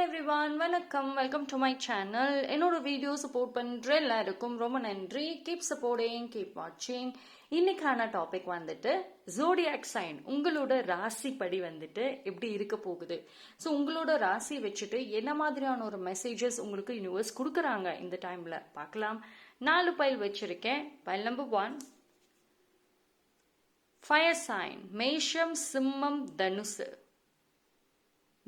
everyone, வணக்கம். Welcome to my channel. என்னோட video support பண்ணுற எல்லாருக்கும் ரொம்ப நன்றி. கீப் சப்போர்ட்டிங், கீப் வாட்சிங். இன்னைக்கான டாபிக் வந்துட்டு ஜோடியாக் சைன், உங்களோட ராசி படி வந்துட்டு எப்படி இருக்க போகுது. ஸோ உங்களோட ராசி வச்சுட்டு என்ன மாதிரியான ஒரு மெசேஜஸ் உங்களுக்கு யூனிவர்ஸ் கொடுக்குறாங்க இந்த டைம்ல பார்க்கலாம். 4 பைல் வச்சிருக்கேன். பைல் நம்பர் 1, ஃபயர் சைன், மேஷம், சிம்மம், தனுசு.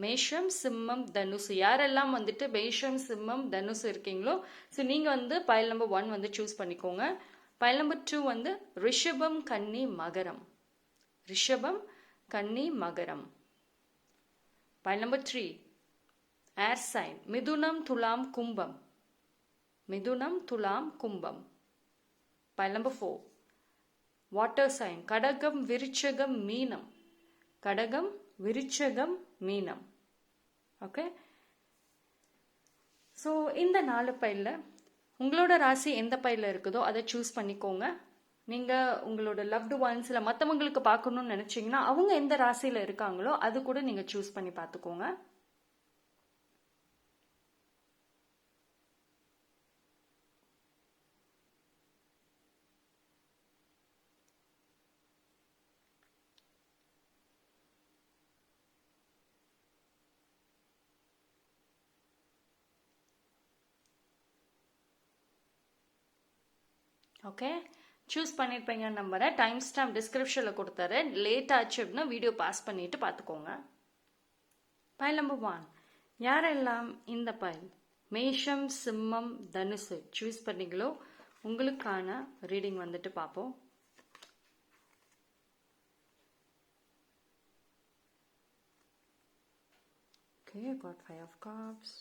மேஷம், சிம்மம், தனுசு. யாரெல்லாம் வந்துட்டு மேஷம், சிம்மம், தனுசு இருக்கீங்களோ ஸோ நீங்கள் வந்து பைல் நம்பர் 1 வந்து சூஸ் பண்ணிக்கோங்க. பைல் நம்பர் 2 வந்து ரிஷபம், கன்னி, மகரம். ரிஷபம், கன்னி, மகரம். பைல் நம்பர் 3 ஏர் சைன், மிதுனம், துலாம், கும்பம். மிதுனம், துலாம், கும்பம். பைல் நம்பர் 4 வாட்டர் சைன், கடகம், விருச்சகம், மீனம். கடகம், விருச்சகம், மீனம். ஓகே, ஸோ இந்த 4 பைலில் உங்களோட ராசி எந்த பைலில் இருக்குதோ அதை சூஸ் பண்ணிக்கோங்க. நீங்கள் உங்களோட லவ்டு ஒன்ஸில் மற்றவங்களுக்கு பார்க்கணுன்னு நினச்சிங்கன்னா அவங்க எந்த ராசியில் இருக்காங்களோ அது கூட நீங்கள் சூஸ் பண்ணி பார்த்துக்கோங்க. ஓகே, சூஸ் பண்ணியிருப்பீங்க நம்பரை. டைம் ஸ்டாம்ப் டிஸ்கிரிப்ஷனில் கொடுத்துறேன். லேட் ஆச்சு அப்படின்னா வீடியோ பாஸ் பண்ணிட்டு பார்த்துக்கோங்க. பைல் நம்பர் 1, யாரெல்லாம் இந்த பைல் மேஷம், சிம்மம், தனுசு சூஸ் பண்ணீங்களோ உங்களுக்கான ரீடிங் வந்துட்டு பார்ப்போம். Okay, got 5 of cups,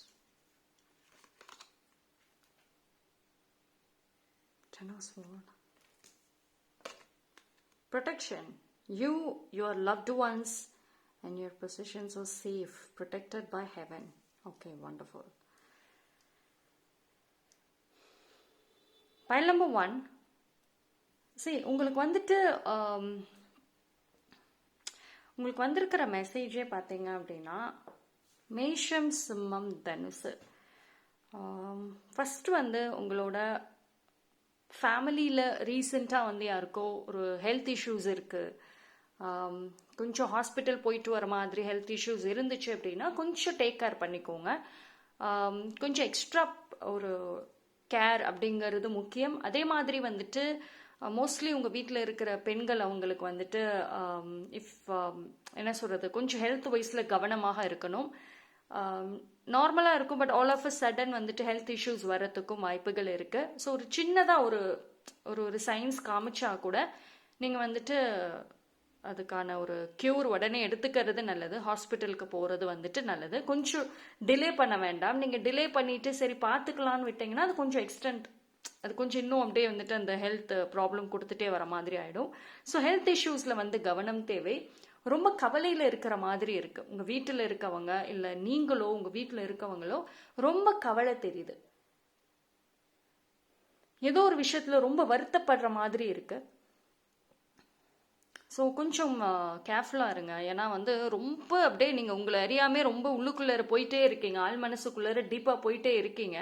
10 of swords. Protection. You, your loved ones and your possessions are safe, protected by heaven. Okay, wonderful. Pile number 1. See, உங்களுக்கு வந்துட்டு உங்களுக்கு வந்திருக்கிற மெசேஜே பார்த்தீங்க அப்படின்னா மேஷம், சிம்மம், தனுசு. ஃபர்ஸ்ட் வந்து உங்களோட ஃபேமிலியில் ரீசெண்டாக வந்து யாருக்கோ ஒரு ஹெல்த் இஷ்யூஸ் இருக்குது, கொஞ்சம் ஹாஸ்பிட்டல் போயிட்டு வர மாதிரி ஹெல்த் இஷ்யூஸ் இருந்துச்சு அப்படின்னா கொஞ்சம் டேக் கேர் பண்ணிக்கோங்க. கொஞ்சம் எக்ஸ்ட்ரா ஒரு கேர் அப்படிங்கிறது முக்கியம். அதே மாதிரி வந்துட்டு மோஸ்ட்லி உங்கள் வீட்டில் இருக்கிற பெண்கள் அவங்களுக்கு வந்துட்டு என்ன சொல்கிறது, கொஞ்சம் ஹெல்த் வைஸில் கவனமாக இருக்கணும். நார்மலாக இருக்கும், but all of a sudden வந்துட்டு ஹெல்த் இஷ்யூஸ் வரத்துக்கும் வாய்ப்புகள் இருக்குது. ஸோ ஒரு சின்னதாக ஒரு சயின்ஸ் காமிச்சா கூட நீங்கள் வந்துட்டு அதுக்கான ஒரு க்யூர் உடனே எடுத்துக்கிறது நல்லது. ஹாஸ்பிட்டலுக்கு போகிறது வந்துட்டு நல்லது. கொஞ்சம் டிலே பண்ண வேண்டாம். நீங்கள் டிலே பண்ணிட்டு சரி பார்த்துக்கலான்னு விட்டீங்கன்னா அது கொஞ்சம் எக்ஸ்டெண்ட், அது கொஞ்சம் இன்னும் அப்படியே வந்துட்டு அந்த ஹெல்த் ப்ராப்ளம் கொடுத்துட்டே வர மாதிரி ஆகிடும். ஸோ ஹெல்த் இஷ்யூஸில் வந்து கவனம் தேவை. ரொம்ப கவலையில் இருக்கிற மாதிரி இருக்கு. உங்கள் வீட்டில் இருக்கவங்க இல்லை நீங்களோ உங்கள் வீட்டில் இருக்கவங்களோ ரொம்ப கவலை தெரியுது. ஏதோ ஒரு விஷயத்தில் ரொம்ப வருத்தப்படுற மாதிரி இருக்கு. ஸோ கொஞ்சம் கேர்ஃபுல்லாக இருங்க. ஏன்னா வந்து ரொம்ப அப்படியே நீங்கள் உங்களை அறியாமே ரொம்ப உள்ளுக்குள்ளே போயிட்டே இருக்கீங்க, ஆள் மனசுக்குள்ளே டீப்பாக போயிட்டே இருக்கீங்க.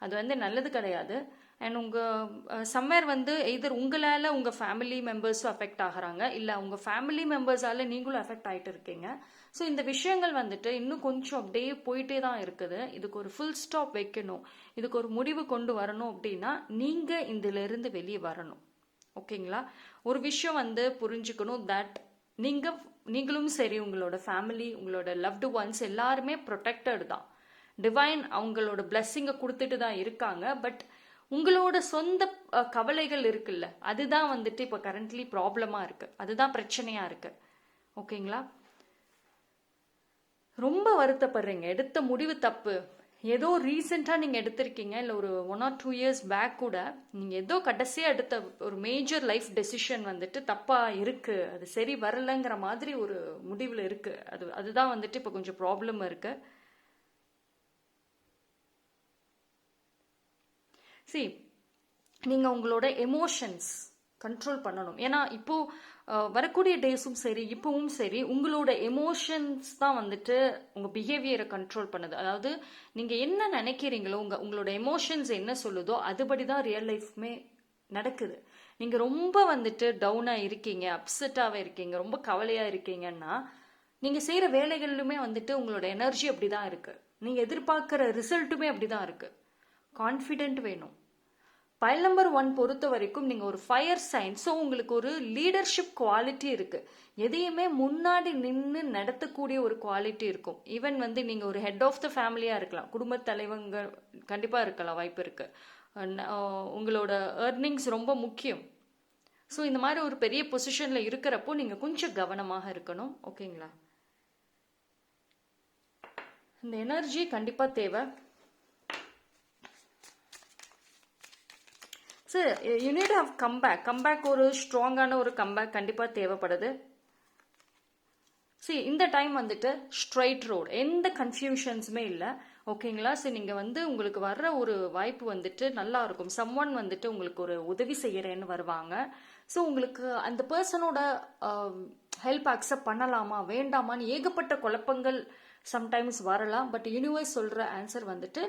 அது வந்து நல்லது கிடையாது. அண்ட் உங்கள் சம்மர் வந்து எதர் உங்களால் உங்கள் ஃபேமிலி மெம்பர்ஸும் அஃபெக்ட் ஆகிறாங்க, இல்லை உங்கள் ஃபேமிலி மெம்பர்ஸால் நீங்களும் அஃபெக்ட் ஆகிட்டு இருக்கீங்க. ஸோ இந்த விஷயங்கள் வந்துட்டு இன்னும் கொஞ்சம் அப்படியே போயிட்டே தான் இருக்குது. இதுக்கு ஒரு ஃபுல் ஸ்டாப் வைக்கணும், இதுக்கு ஒரு முடிவு கொண்டு வரணும் அப்படின்னா நீங்கள் இதிலிருந்து வெளியே வரணும். ஓகேங்களா? ஒரு விஷயம் வந்து புரிஞ்சுக்கணும், தட் நீங்களும் சரி உங்களோட ஃபேமிலி உங்களோட லவ்டு ஒன்ஸ் எல்லாருமே ப்ரொடெக்டட் தான். டிவைன் அவங்களோட பிளெஸ்ஸிங்கை கொடுத்துட்டு தான் இருக்காங்க. பட் உங்களோட சொந்த கவலைகள் இருக்குல்ல, அதுதான் வந்துட்டு இப்போ கரண்ட்லி ப்ராப்ளமாக இருக்குது, அதுதான் பிரச்சனையாக இருக்குது. ஓகேங்களா? ரொம்ப வருத்தப்படுறீங்க, எடுத்த முடிவு தப்பு, ஏதோ ரீசெண்டாக நீங்கள் எடுத்திருக்கீங்க, இல்லை ஒரு 1 or 2 years பேக் கூட நீங்கள் ஏதோ கடைசியாக எடுத்த ஒரு மேஜர் லைஃப் டெசிஷன் வந்துட்டு தப்பாக இருக்குது, அது சரி வரலைங்கிற மாதிரி ஒரு முடிவில் இருக்குது. அதுதான் வந்துட்டு இப்போ கொஞ்சம் ப்ராப்ளம் இருக்குது. நீங்கள் உங்களோட எமோஷன்ஸ் கண்ட்ரோல் பண்ணணும். ஏன்னா இப்போது வரக்கூடிய டேஸும் சரி இப்பவும் சரி உங்களோட எமோஷன்ஸ் தான் வந்துட்டு உங்கள் பிஹேவியரை கண்ட்ரோல் பண்ணுது. அதாவது நீங்கள் என்ன நினைக்கிறீங்களோ உங்களோட எமோஷன்ஸ் என்ன சொல்லுதோ அதுபடி தான் ரியல் லைஃப்மே நடக்குது. நீங்கள் ரொம்ப வந்துட்டு டவுனாக இருக்கீங்க, அப்செட்டாகவே இருக்கீங்க, ரொம்ப கவலையாக இருக்கீங்கன்னா நீங்கள் செய்கிற வேலைகளிலுமே வந்துட்டு உங்களோட எனர்ஜி அப்படி தான் இருக்குது. நீங்கள் எதிர்பார்க்குற ரிசல்ட்டுமே அப்படி தான் இருக்குது. கான்ஃபிடென்ட் வேணும். பைல் நம்பர் 1 பொறுத்த வரைக்கும் நீங்கள் ஒரு ஃபயர் சைன். ஸோ உங்களுக்கு ஒரு லீடர்ஷிப் குவாலிட்டி இருக்குது. எதையுமே முன்னாடி நின்று நடத்தக்கூடிய ஒரு குவாலிட்டி இருக்கும். ஈவன் வந்து நீங்கள் ஒரு ஹெட் ஆஃப் த ஃபேமிலியாக இருக்கலாம், குடும்ப தலைவங்க கண்டிப்பாக இருக்கலாம், வாய்ப்பு இருக்குது. உங்களோட ஏர்னிங்ஸ் ரொம்ப முக்கியம். ஸோ இந்த மாதிரி ஒரு பெரிய பொசிஷனில் இருக்கிறப்போ நீங்கள் கொஞ்சம் கவனமாக இருக்கணும். ஓகேங்களா? இந்த எனர்ஜி கண்டிப்பாக தேவை. Sir you need have comeback ஒரு ஸ்ட்ராங்கான ஒரு கம்பேக் கண்டிப்பாக தேவைப்படுது. சரி, இந்த டைம் வந்துட்டு ஸ்ட்ரைட் ரோடு, எந்த கன்ஃபியூஷன்ஸுமே இல்லை. ஓகேங்களா? சரி, நீங்கள் வந்து உங்களுக்கு வர்ற ஒரு வாய்ப்பு வந்துட்டு நல்லா இருக்கும். சம்ஒன் வந்துட்டு உங்களுக்கு ஒரு உதவி செய்கிறேன்னு வருவாங்க. ஸோ உங்களுக்கு அந்த பர்சனோட ஹெல்ப் அக்செப்ட் பண்ணலாமா வேண்டாமான்னு ஏகப்பட்ட குழப்பங்கள் சம்டைம்ஸ் வரலாம். பட் யூனிவர்ஸ் சொல்கிற ஆன்சர் வந்துட்டு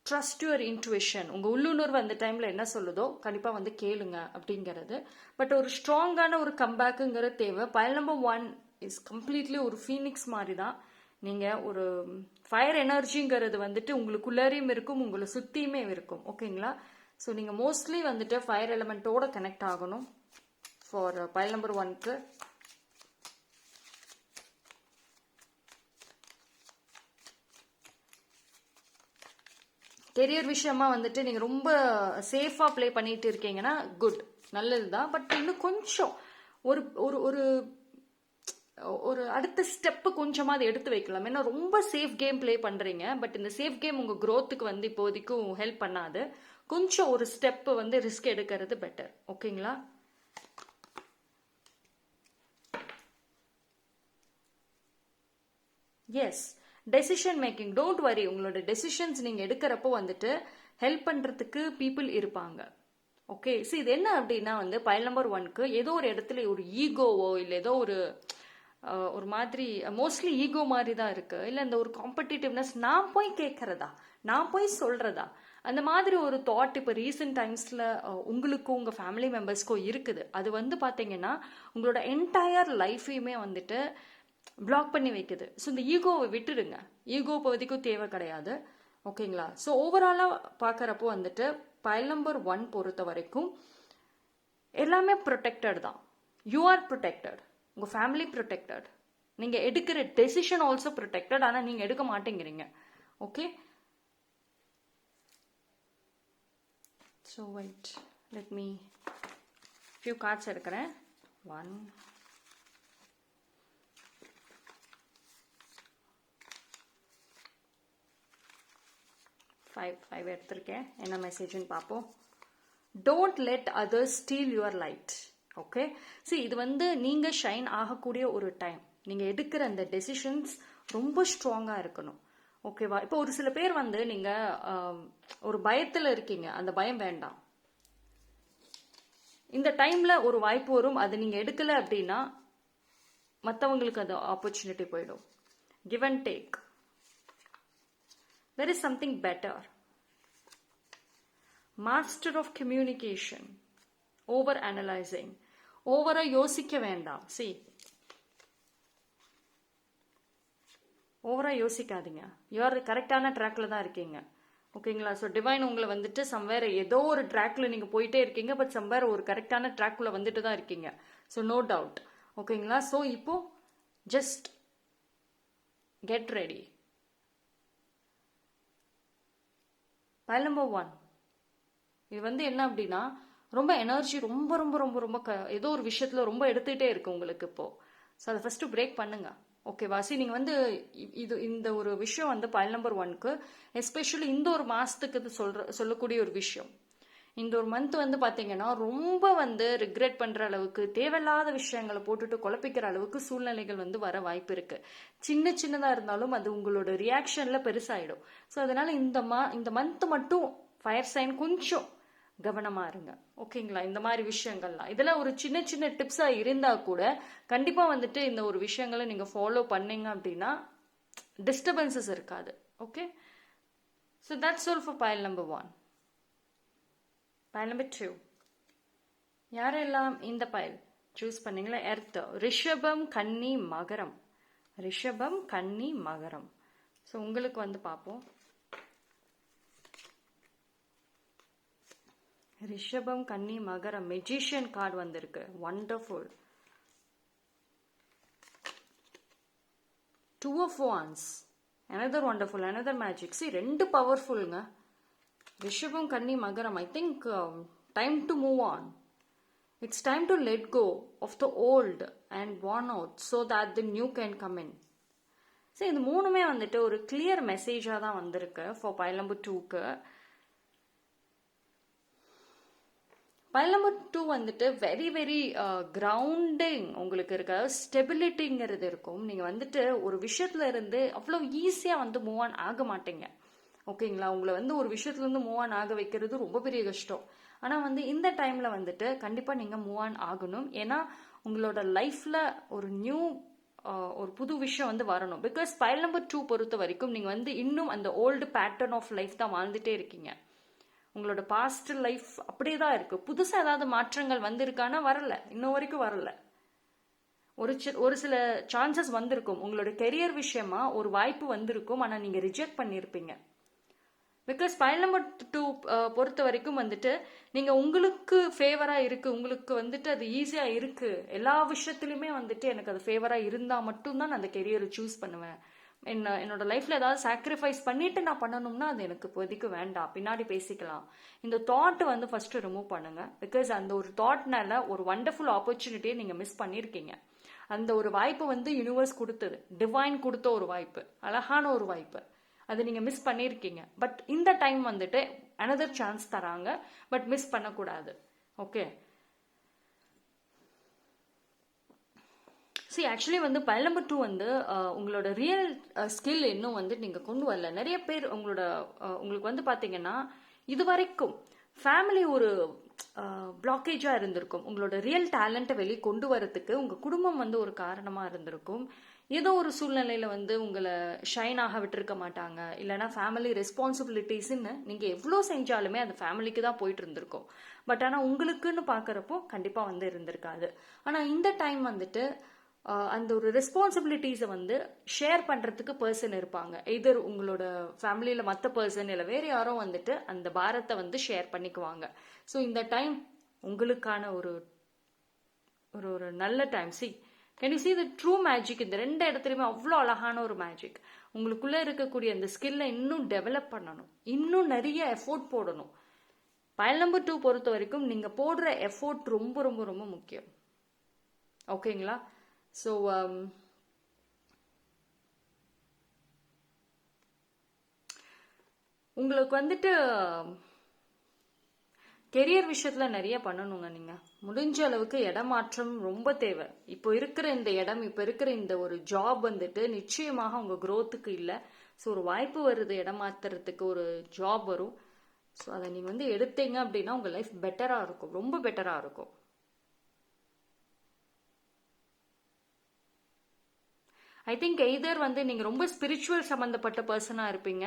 ட்ரஸ்ட் யுவர் இன்ட்யூஷன். உங்கள் உள்ளுணர்வு அந்த டைமில் என்ன சொல்லுதோ கண்டிப்பாக வந்து கேளுங்க அப்படிங்கிறது. பட் ஒரு ஸ்ட்ராங்கான ஒரு கம்பேக்குங்கிறது தேவை. பைல் நம்பர் 1 இஸ் கம்ப்ளீட்லி ஒரு ஃபீனிக்ஸ் மாதிரி தான். நீங்கள் ஒரு ஃபயர் எனர்ஜிங்கிறது வந்துட்டு உங்களுக்குள்ளாரையும் இருக்கும், உங்களை சுற்றியுமே இருக்கும். ஓகேங்களா? ஸோ நீங்கள் மோஸ்ட்லி வந்துட்டு ஃபயர் எலமெண்ட்டோட கனெக்ட் ஆகணும் ஃபார் பைல் நம்பர் 1க்கு. கெரியர் விஷயமா வந்துட்டு நீங்கள் ரொம்ப சேஃபாக ப்ளே பண்ணிட்டு இருக்கீங்கன்னா குட், நல்லது தான். பட் இன்னும் கொஞ்சம் ஒரு ஒரு ஒரு ஒரு அடுத்த ஸ்டெப்பு கொஞ்சமாக அதை எடுத்து வைக்கலாம். ஏன்னா ரொம்ப சேஃப் கேம் ப்ளே பண்ணுறீங்க. பட் இந்த சேஃப் கேம் உங்கள் க்ரோத்துக்கு வந்து இப்போதைக்கும் ஹெல்ப் பண்ணாது. கொஞ்சம் ஒரு ஸ்டெப்பு வந்து ரிஸ்க் எடுக்கிறது பெட்டர். ஓகேங்களா? S, decision making, don't worry. உங்களோட டெசிஷன்ஸ் நீங்கள் எடுக்கிறப்போ வந்துட்டு ஹெல்ப் பண்ணுறதுக்கு பீப்புள் இருப்பாங்க. ஓகே, ஸோ இது என்ன அப்படின்னா வந்து பைல் நம்பர் 1க்கு ஏதோ ஒரு இடத்துல ஒரு ஈகோவோ இல்லை ஏதோ ஒரு மாதிரி மோஸ்ட்லி ஈகோ மாதிரி தான் இருக்குது. இல்லை இந்த ஒரு காம்படிட்டிவ்னஸ், நான் போய் கேட்குறதா, நான் போய் சொல்கிறதா, அந்த மாதிரி ஒரு தாட் இப்போ ரீசெண்ட் டைம்ஸில் உங்களுக்கும் உங்கள் ஃபேமிலி மெம்பர்ஸ்க்கும் இருக்குது. அது வந்து பார்த்தீங்கன்னா உங்களோட என்டையர் லைஃபையுமே வந்துட்டு பிளாக் பண்ணி வைக்குது. ஸோ இந்த ஈகோவை விட்டுடுங்க. ஈகோ இப்போதைக்கும் தேவை கிடையாது. ஓகேங்களா? ஸோ ஓவராலாக பார்க்குறப்போ வந்துட்டு பைல் நம்பர் 1 பொறுத்த வரைக்கும் எல்லாமே ப்ரொடெக்டட் தான். யூ ஆர் ப்ரொடெக்டட், உங்கள் ஃபேமிலி ப்ரொடெக்டட், நீங்கள் எடுக்கிற டெசிஷன் ஆல்சோ ப்ரொடெக்டட். ஆனால் நீங்கள் எடுக்க மாட்டேங்கிறீங்க. Okay, so wait, let me few cards எடுக்கிறேன். 1 5 எடுத்திருக்கேன். என்ன மெசேஜ்னு பார்ப்போம். Don't let others steal your light. Okay, சரி, இது வந்து நீங்கள் ஷைன் ஆகக்கூடிய ஒரு டைம். நீங்கள் எடுக்கிற அந்த டெசிஷன்ஸ் ரொம்ப ஸ்ட்ராங்காக இருக்கணும். ஓகேவா? இப்போ ஒரு சில பேர் வந்து நீங்கள் ஒரு பயத்தில் இருக்கீங்க, அந்த பயம் வேண்டாம். இந்த டைமில் ஒரு வாய்ப்பு வரும், அது நீங்கள் எடுக்கலை அப்படின்னா மற்றவங்களுக்கு அது ஆப்பர்ச்சுனிட்டி போயிடும். Give and take. There is something better. Master of communication. Over analyzing. ஓவரா யோசிக்க வேண்டாம். See, ஓவரா யோசிக்காதீங்க. யூஆர் கரெக்டான ட்ராக்ல தான் இருக்கீங்க. ஓகேங்களா? ஸோ டிவைன் உங்களை வந்துட்டு சம்வேர் ஏதோ ஒரு ட்ராக்ல நீங்கள் போயிட்டே இருக்கீங்க. பட் சம்வேர் ஒரு கரெக்டான ட்ராக்ல வந்துட்டு தான் இருக்கீங்க. So no doubt. ஓகேங்களா? ஸோ இப்போ just get ready. File number 1 இது வந்து என்ன அப்படின்னா ரொம்ப எனர்ஜி ரொம்ப ரொம்ப ரொம்ப ரொம்ப ஏதோ ஒரு விஷயத்துல ரொம்ப எடுத்துகிட்டே இருக்கு உங்களுக்கு இப்போ. ஸோ அதை ஃபர்ஸ்ட் பிரேக் பண்ணுங்க. ஓகேவா? சரி, நீங்கள் வந்து இந்த ஒரு விஷயம் வந்து பைல் நம்பர் 1க்கு எஸ்பெஷலி இந்த ஒரு மாதத்துக்கு இது சொல்லக்கூடிய ஒரு விஷயம். இந்த ஒரு மந்த் வந்து பார்த்தீங்கன்னா ரொம்ப வந்து ரிக்ரெட் பண்ணுற அளவுக்கு தேவையில்லாத விஷயங்களை போட்டுட்டு குழப்பிக்கிற அளவுக்கு சூழ்நிலைகள் வந்து வர வாய்ப்பு இருக்குது. சின்னதாக இருந்தாலும் அது உங்களோட ரியாக்ஷனில் பெருசாகிடும். ஸோ அதனால் இந்த மந்த் மட்டும் ஃபயர் சைன் கொஞ்சம் கவனமாக இருங்க. ஓகேங்களா? இந்த மாதிரி விஷயங்கள்லாம் இதெல்லாம் ஒரு சின்ன சின்ன டிப்ஸாக இருந்தால் கூட கண்டிப்பாக வந்துட்டு இந்த ஒரு விஷயங்களை நீங்கள் ஃபாலோ பண்ணீங்க அப்படின்னா டிஸ்டர்பன்சஸ் இருக்காது. Okay, so that's all for file number 1. File number 2 யாரெல்லாம் இந்த பைல் சூஸ் பண்ணீங்களா? எர்த், ரிஷபம், கன்னி, மகரம். ரிஷபம், கன்னி, மகரம். ஸோ உங்களுக்கு வந்து பார்ப்போம். ரிஷபம், கன்னி, மகரம். மெஜிஷியன் கார்டு வந்திருக்கு. Wonderful. 2 of Wands. another wonderful, another magic. See, ரெண்டு பவர்ஃபுல்ங்க. ரிஷபம், கன்னி, மகரம். I think time to move on. It's time to let go of the old and worn out so that the new can come in. So, இந்த மூணுமே வந்துட்டு ஒரு clear மெசேஜாக தான் வந்திருக்கு ஃபார் பைல் நம்பர் 2க்கு. பைல் நம்பர் 2 வந்துட்டு very very grounding உங்களுக்கு இருக்க ஸ்டெபிலிட்டிங்கிறது இருக்கும். நீங்கள் வந்துட்டு ஒரு விஷயத்துல இருந்து அவ்வளோ ஈஸியாக வந்து மூவ் ஆன் ஆக மாட்டீங்க. ஓகேங்களா? உங்களை வந்து ஒரு விஷயத்துலேருந்து மூவ் ஆன் ஆக வைக்கிறது ரொம்ப பெரிய கஷ்டம். ஆனால் வந்து இந்த டைமில் வந்துட்டு கண்டிப்பாக நீங்கள் மூவ் ஆன் ஆகணும். ஏன்னா உங்களோட லைஃப்பில் ஒரு நியூ ஒரு புது விஷயம் வந்து வரணும். பிகாஸ் பைல் நம்பர் 2 பொறுத்த வரைக்கும் நீங்கள் வந்து இன்னும் அந்த ஓல்டு பேட்டர்ன் ஆஃப் லைஃப் தான் வாழ்ந்துட்டே இருக்கீங்க. உங்களோட பாஸ்ட் லைஃப் அப்படியே தான் இருக்கு. புதுசாக ஏதாவது மாற்றங்கள் வந்திருக்கானா? வரல, இன்னும் வரைக்கும் வரல. ஒரு சில சான்சஸ் வந்திருக்கும். உங்களோட கெரியர் விஷயமா ஒரு வாய்ப்பு வந்திருக்கும், ஆனால் நீங்கள் ரிஜெக்ட் பண்ணியிருப்பீங்க. பிகாஸ் பைல் நம்பர் 2 பொறுத்த வரைக்கும் வந்துட்டு நீங்கள் உங்களுக்கு ஃபேவராக இருக்குது, உங்களுக்கு வந்துட்டு அது ஈஸியாக இருக்குது, எல்லா விஷயத்துலையுமே வந்துட்டு எனக்கு அது ஃபேவராக இருந்தால் மட்டும்தான் நான் அந்த கெரியரை சூஸ் பண்ணுவேன். என்னோட லைஃப்ல ஏதாவது சாக்ரிஃபைஸ் பண்ணிட்டு நான் பண்ணணும்னா அது எனக்கு இப்போதைக்கு வேண்டாம், பின்னாடி பேசிக்கலாம். இந்த தாட் வந்து ஃபர்ஸ்ட் ரிமூவ் பண்ணுங்க. பிகாஸ் அந்த ஒரு தாட்னால ஒரு வண்டர்ஃபுல் ஆப்பர்ச்சுனிட்டியை நீங்க மிஸ் பண்ணிருக்கீங்க. அந்த ஒரு வாய்ப்பு வந்து யூனிவர்ஸ் கொடுத்தது, டிவைன் கொடுத்த ஒரு வாய்ப்பு, அழகான ஒரு வாய்ப்பு, அது நீங்க மிஸ் பண்ணிருக்கீங்க. பட் இந்த டைம் வந்துட்டு another சான்ஸ் தராங்க, பட் மிஸ் பண்ணக்கூடாது. ஓகே, சி ஆக்சுவலி வந்து பைல் நம்பர் 2 வந்து உங்களோட ரியல் ஸ்கில் இன்னும் வந்து நீங்கள் கொண்டு வரல. நிறைய பேர் உங்களுக்கு வந்து பார்த்தீங்கன்னா இது வரைக்கும் ஃபேமிலி ஒரு பிளாக்கேஜாக இருந்திருக்கும். உங்களோட ரியல் டேலண்ட்டை வெளியே கொண்டு வரதுக்கு உங்கள் குடும்பம் வந்து ஒரு காரணமாக இருந்திருக்கும். ஏதோ ஒரு சூழ்நிலையில் வந்து உங்களை ஷைன் ஆக விட்டுருக்க மாட்டாங்க. இல்லைனா ஃபேமிலி ரெஸ்பான்சிபிலிட்டிஸ்ன்னு நீங்கள் எவ்வளோ செஞ்சாலுமே அது ஃபேமிலிக்கு தான் போயிட்டு இருந்திருக்கும். பட் ஆனால் உங்களுக்குன்னு பார்க்குறப்போ கண்டிப்பாக வந்து இருந்திருக்காது. ஆனால் இந்த டைம் வந்துட்டு அந்த ஒரு ரெஸ்பான்சிபிலிட்டிஸை வந்து ஷேர் பண்ணுறதுக்கு பர்சன் இருப்பாங்க. எதர் உங்களோட ஃபேமிலியில் மற்ற பர்சன் இல்லை வேறு யாரோ வந்துட்டு அந்த பாரத்தை வந்து ஷேர் பண்ணிக்குவாங்க. ஸோ இந்த டைம் உங்களுக்கான ஒரு ஒரு நல்ல time. Can you see the true magic? இந்த ரெண்டு இடத்துலையுமே அவ்வளோ அழகான ஒரு மேஜிக். உங்களுக்குள்ளே இருக்கக்கூடிய அந்த ஸ்கில்லை இன்னும் டெவலப் பண்ணணும், இன்னும் நிறைய எஃபோர்ட் போடணும். பைல் நம்பர் 2 பொறுத்த வரைக்கும் நீங்கள் போடுற எஃபோர்ட் ரொம்ப ரொம்ப ரொம்ப முக்கியம். ஓகேங்களா? ஸோ உங்களுக்கு வந்துட்டு கெரியர் விஷயத்தில் நிறைய பண்ணணுங்க. நீங்கள் முடிஞ்ச அளவுக்கு இடமாற்றம் ரொம்ப தேவை. இப்போ இருக்கிற இந்த இடம், இப்போ இருக்கிற இந்த ஒரு ஜாப் வந்துட்டு நிச்சயமாக உங்கள் க்ரோத்துக்கு இல்லை. ஸோ ஒரு வாய்ப்பு வருது, இடமாத்துறதுக்கு ஒரு ஜாப் வரும். ஸோ அதை நீங்கள் வந்து எடுத்தீங்க அப்படின்னா உங்கள் லைஃப் பெட்டராக இருக்கும், ரொம்ப பெட்டராக இருக்கும். ஐ திங்க் எய்தர் வந்து நீங்கள் ரொம்ப ஸ்பிரிச்சுவல் சம்மந்தப்பட்ட பர்சனாக இருப்பீங்க.